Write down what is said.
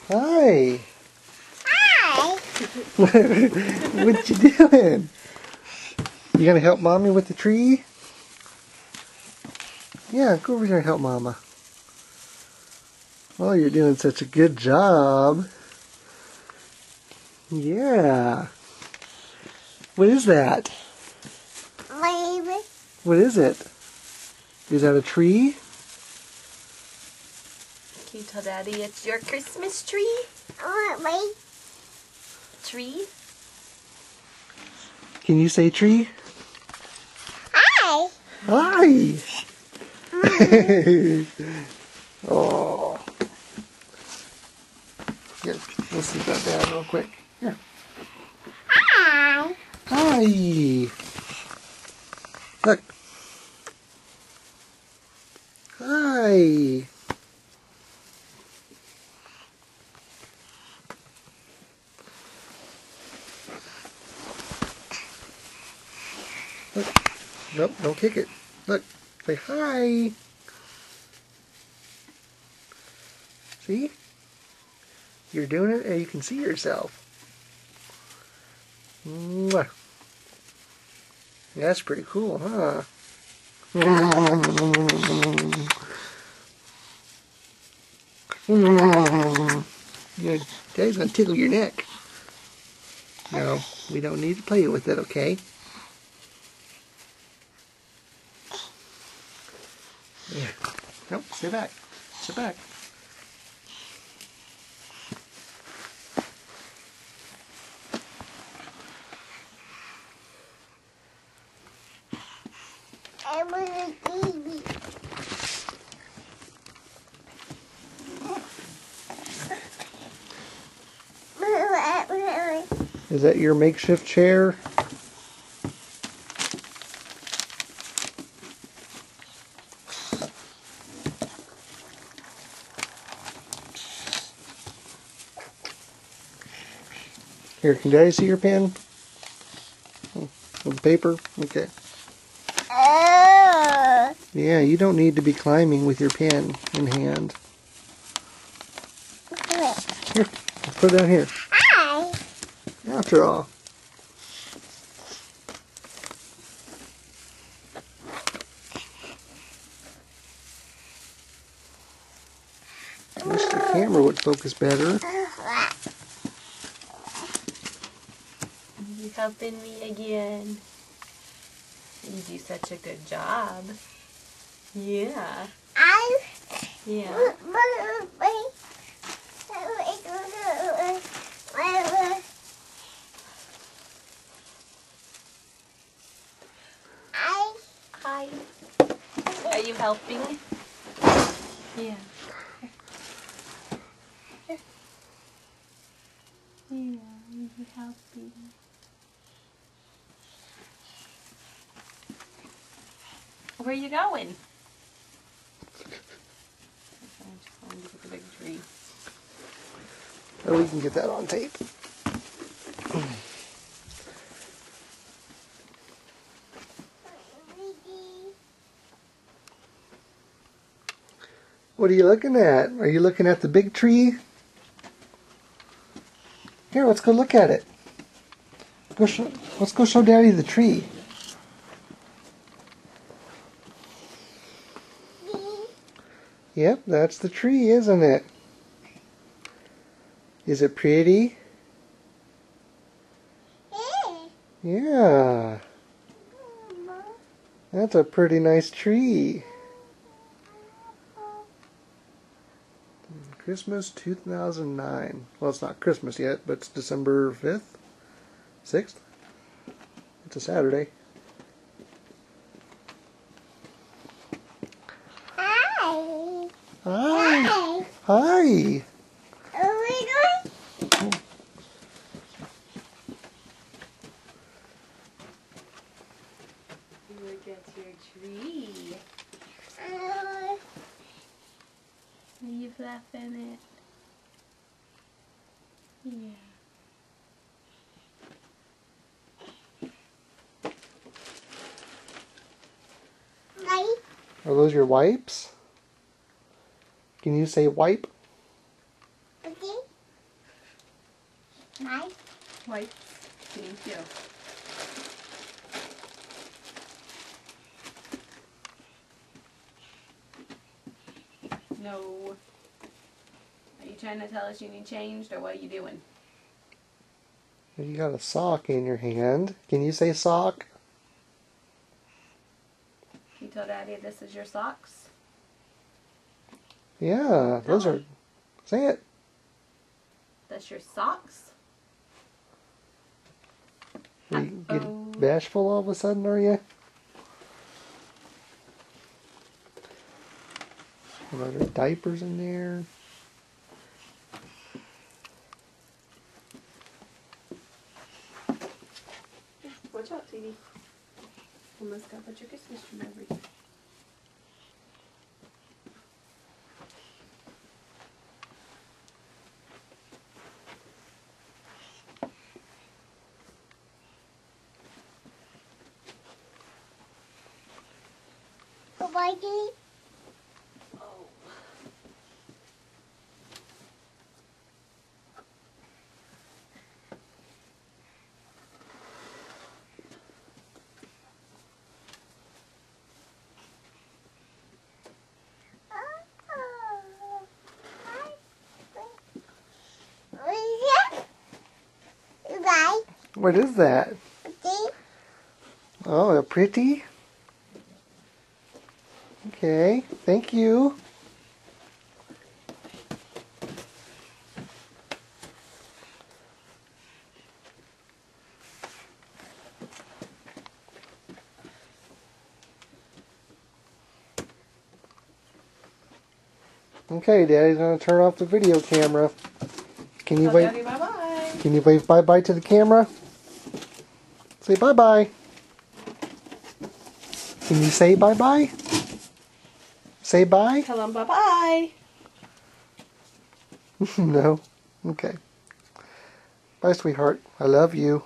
Hi. Hi. What you doing? You gonna help Mommy with the tree? Yeah, go over here and help Mama. Oh, you're doing such a good job. Yeah. What is that? Baby. What is it? Is that a tree? Can you tell Daddy it's your Christmas tree? Wait. Tree? Can you say tree? Hi. Hi. Oh. Here, let's see that down real quick. Here. Hi. Hi. Look. Hi. Look. Nope, don't kick it. Look. Say hi. See? You're doing it and you can see yourself. Mwah. That's pretty cool, huh? Yeah, Daddy's gonna tickle your neck. No, we don't need to play with it, okay? Yeah. Nope, sit back. Sit back. I was a baby. Is that your makeshift chair? Here, can Daddy see your pen? With paper? Okay. Yeah, you don't need to be climbing with your pen in hand. Here, let's put it down here. Hi. After all. I wish the camera would focus better. You helping me again. You do such a good job. Yeah. Yeah. Hi. Are you helping? Yeah. Yeah, you helping. Where are you going? I'm just going to look at the big tree. Or we can get that on tape. What are you looking at? Are you looking at the big tree? Here, let's go look at it. Let's go show Daddy the tree. Yep, that's the tree, isn't it? Is it pretty? Yeah. That's a pretty nice tree. Christmas 2009. Well, it's not Christmas yet, but it's December 5th? 6th? It's a Saturday. Hi. Hi. Hi. Are we going? Look at your tree. Are you fluffing it? Yeah. Are those your wipes? Can you say wipe? Okay. Mine. White. Thank you. No. Are you trying to tell us you need changed, or what are you doing? You got a sock in your hand. Can you say sock? You tell Daddy this is your socks? Yeah, those are. Say it. That's your socks? Are you Uh-oh. getting bashful all of a sudden, are you? Are there diapers in there? Watch out, sweetie. Almost got put your Christmas tree over. Bye. Bye. What is that? Okay. Oh, a pretty? Okay, thank you. Okay, Daddy's gonna turn off the video camera. Can you Tell wave? Daddy bye-bye. Can you wave bye-bye to the camera? Say bye-bye. Can you say bye-bye? Say bye? Tell him bye-bye. No. Okay. Bye, sweetheart. I love you.